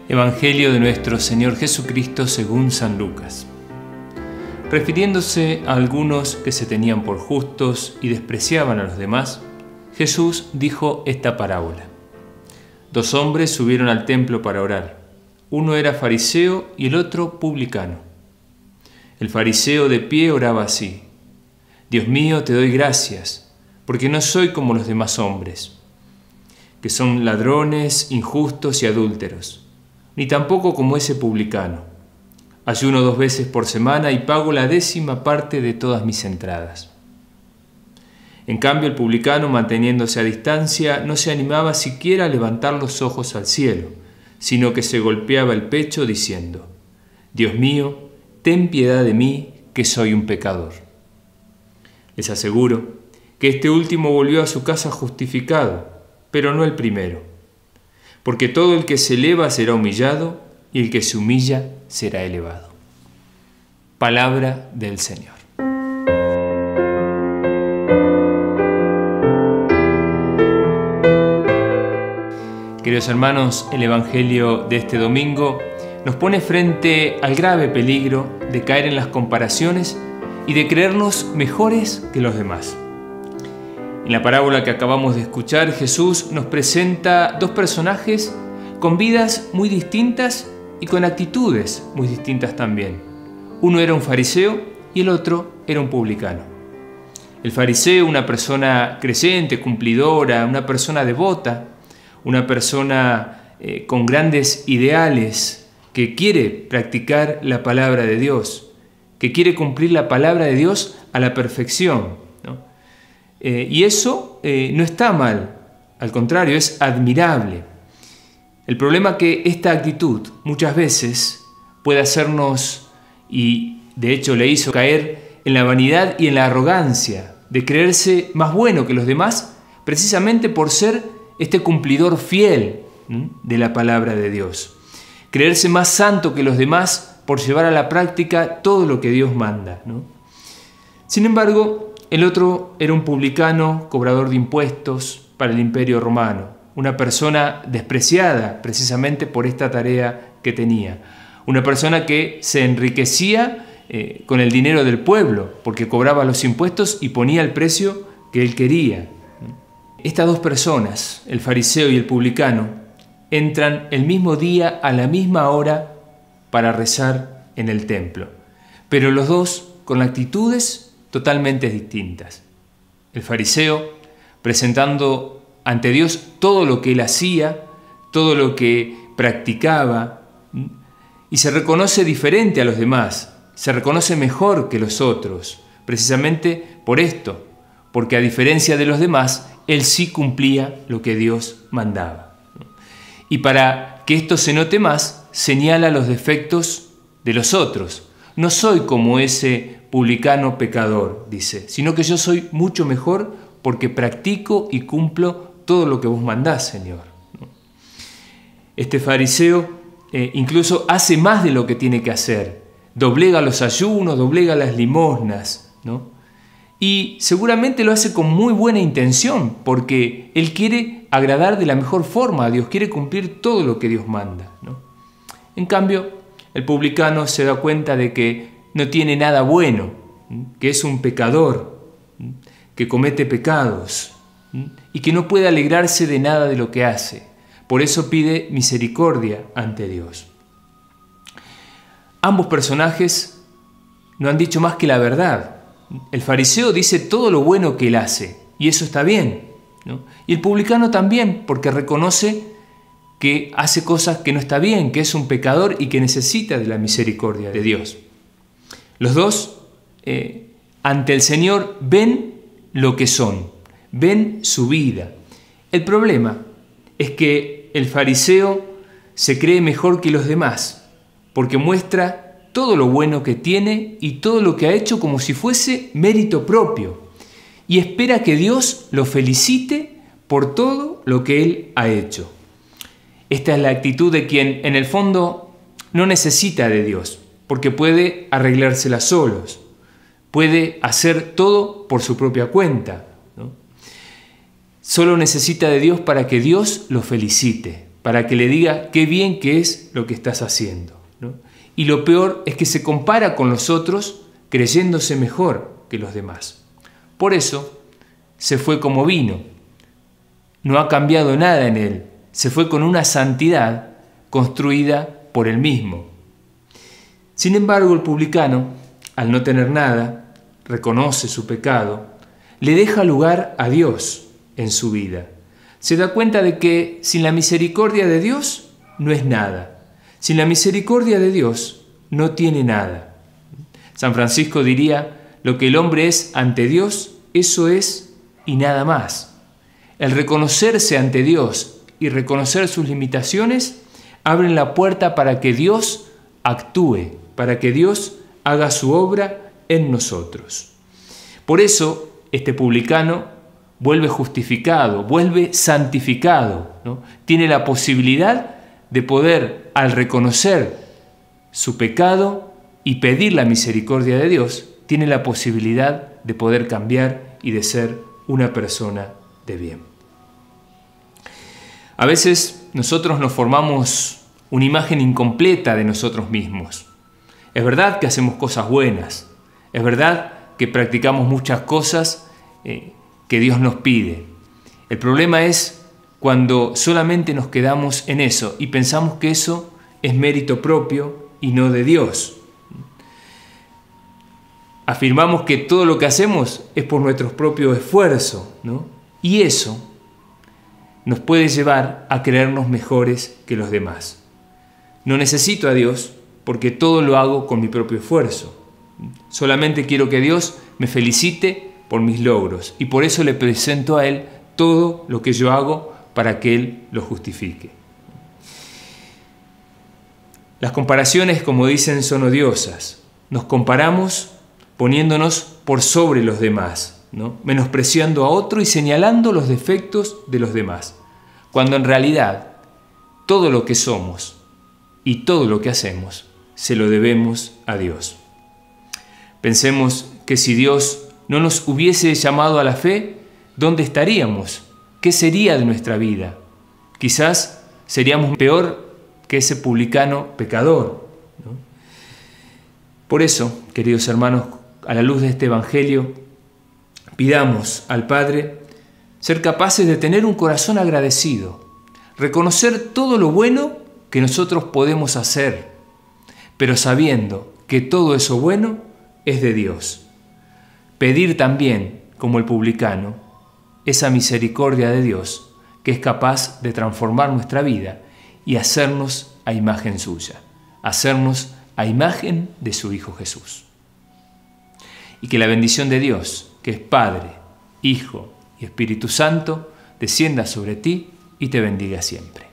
Evangelio de nuestro Señor Jesucristo según San Lucas. Refiriéndose a algunos que se tenían por justos y despreciaban a los demás, Jesús dijo esta parábola. 2 hombres subieron al templo para orar. Uno era fariseo y el otro publicano. El fariseo de pie oraba así: Dios mío, te doy gracias, porque no soy como los demás hombres, que son ladrones, injustos y adúlteros, ni tampoco como ese publicano. Ayuno 2 veces por semana y pago la 10ª parte de todas mis entradas. En cambio, el publicano, manteniéndose a distancia, no se animaba siquiera a levantar los ojos al cielo, sino que se golpeaba el pecho diciendo: Dios mío, ten piedad de mí, que soy un pecador. Les aseguro que este último volvió a su casa justificado, pero no el primero. Porque todo el que se eleva será humillado, y el que se humilla será elevado. Palabra del Señor. Queridos hermanos, el Evangelio de este domingo nos pone frente al grave peligro de caer en las comparaciones y de creernos mejores que los demás. En la parábola que acabamos de escuchar, Jesús nos presenta 2 personajes con vidas muy distintas y con actitudes muy distintas también. Uno era un fariseo y el otro era un publicano. El fariseo, una persona creyente, cumplidora, una persona devota, una persona con grandes ideales, que quiere practicar la palabra de Dios, que quiere cumplir la palabra de Dios a la perfección, ¿no? Y eso no está mal, al contrario, es admirable. El problema es que esta actitud muchas veces puede hacernos, y de hecho le hizo caer en la vanidad y en la arrogancia de creerse más bueno que los demás, precisamente por ser este cumplidor fiel de la palabra de Dios. Creerse más santo que los demás por llevar a la práctica todo lo que Dios manda, ¿no? Sin embargo, el otro era un publicano, cobrador de impuestos para el Imperio Romano, una persona despreciada precisamente por esta tarea que tenía, una persona que se enriquecía con el dinero del pueblo, porque cobraba los impuestos y ponía el precio que él quería. Estas 2 personas, el fariseo y el publicano, entran el mismo día a la misma hora para rezar en el templo, pero los 2 con actitudes totalmente distintas. El fariseo presentando ante Dios todo lo que él hacía, todo lo que practicaba, y se reconoce diferente a los demás, se reconoce mejor que los otros, precisamente por esto, porque a diferencia de los demás, él sí cumplía lo que Dios mandaba. Y para que esto se note más, señala los defectos de los otros. No soy como ese publicano pecador, dice, sino que yo soy mucho mejor porque practico y cumplo todo lo que vos mandás, Señor. Este fariseo incluso hace más de lo que tiene que hacer. Doblega los ayunos, doblega las limosnas, ¿no? Y seguramente lo hace con muy buena intención, porque él quiere agradar de la mejor forma a Dios, quiere cumplir todo lo que Dios manda, ¿no? En cambio, el publicano se da cuenta de que no tiene nada bueno, que es un pecador, que comete pecados y que no puede alegrarse de nada de lo que hace. Por eso pide misericordia ante Dios. Ambos personajes no han dicho más que la verdad. El fariseo dice todo lo bueno que él hace, y eso está bien, ¿no? Y el publicano también, porque reconoce que hace cosas que no está bien, que es un pecador y que necesita de la misericordia de Dios. Los 2, ante el Señor, ven lo que son, ven su vida. El problema es que el fariseo se cree mejor que los demás, porque muestra todo lo bueno que tiene y todo lo que ha hecho como si fuese mérito propio, y espera que Dios lo felicite por todo lo que él ha hecho. Esta es la actitud de quien en el fondo no necesita de Dios, porque puede arreglársela solos, puede hacer todo por su propia cuenta, ¿no? Solo necesita de Dios para que Dios lo felicite, para que le diga qué bien que es lo que estás haciendo, ¿no? Y lo peor es que se compara con los otros creyéndose mejor que los demás. Por eso se fue como vino. No ha cambiado nada en él. Se fue con una santidad construida por él mismo. Sin embargo, el publicano, al no tener nada, reconoce su pecado, le deja lugar a Dios en su vida. Se da cuenta de que sin la misericordia de Dios no es nada. Sin la misericordia de Dios no tiene nada. San Francisco diría, lo que el hombre es ante Dios, eso es y nada más. El reconocerse ante Dios y reconocer sus limitaciones abren la puerta para que Dios actúe, para que Dios haga su obra en nosotros. Por eso, este publicano vuelve justificado, vuelve santificado, ¿no? Tiene la posibilidad de poder, al reconocer su pecado y pedir la misericordia de Dios, tiene la posibilidad de poder cambiar y de ser una persona de bien. A veces nosotros nos formamos una imagen incompleta de nosotros mismos. Es verdad que hacemos cosas buenas, es verdad que practicamos muchas cosas que Dios nos pide. El problema es cuando solamente nos quedamos en eso y pensamos que eso es mérito propio y no de Dios. Afirmamos que todo lo que hacemos es por nuestro propio esfuerzo, ¿no? Y eso nos puede llevar a creernos mejores que los demás. No necesito a Dios porque todo lo hago con mi propio esfuerzo. Solamente quiero que Dios me felicite por mis logros y por eso le presento a Él todo lo que yo hago para que Él lo justifique. Las comparaciones, como dicen, son odiosas. Nos comparamos poniéndonos por sobre los demás, ¿no? Menospreciando a otro y señalando los defectos de los demás, cuando en realidad todo lo que somos y todo lo que hacemos se lo debemos a Dios. Pensemos que si Dios no nos hubiese llamado a la fe, ¿dónde estaríamos? ¿Qué sería de nuestra vida? Quizás seríamos peor que ese publicano pecador, ¿no? Por eso, queridos hermanos, a la luz de este Evangelio, pidamos al Padre ser capaces de tener un corazón agradecido, reconocer todo lo bueno que nosotros podemos hacer, pero sabiendo que todo eso bueno es de Dios. Pedir también, como el publicano, esa misericordia de Dios que es capaz de transformar nuestra vida y hacernos a imagen suya, hacernos a imagen de su Hijo Jesús. Y que la bendición de Dios, que es Padre, Hijo y Espíritu Santo, descienda sobre ti y te bendiga siempre.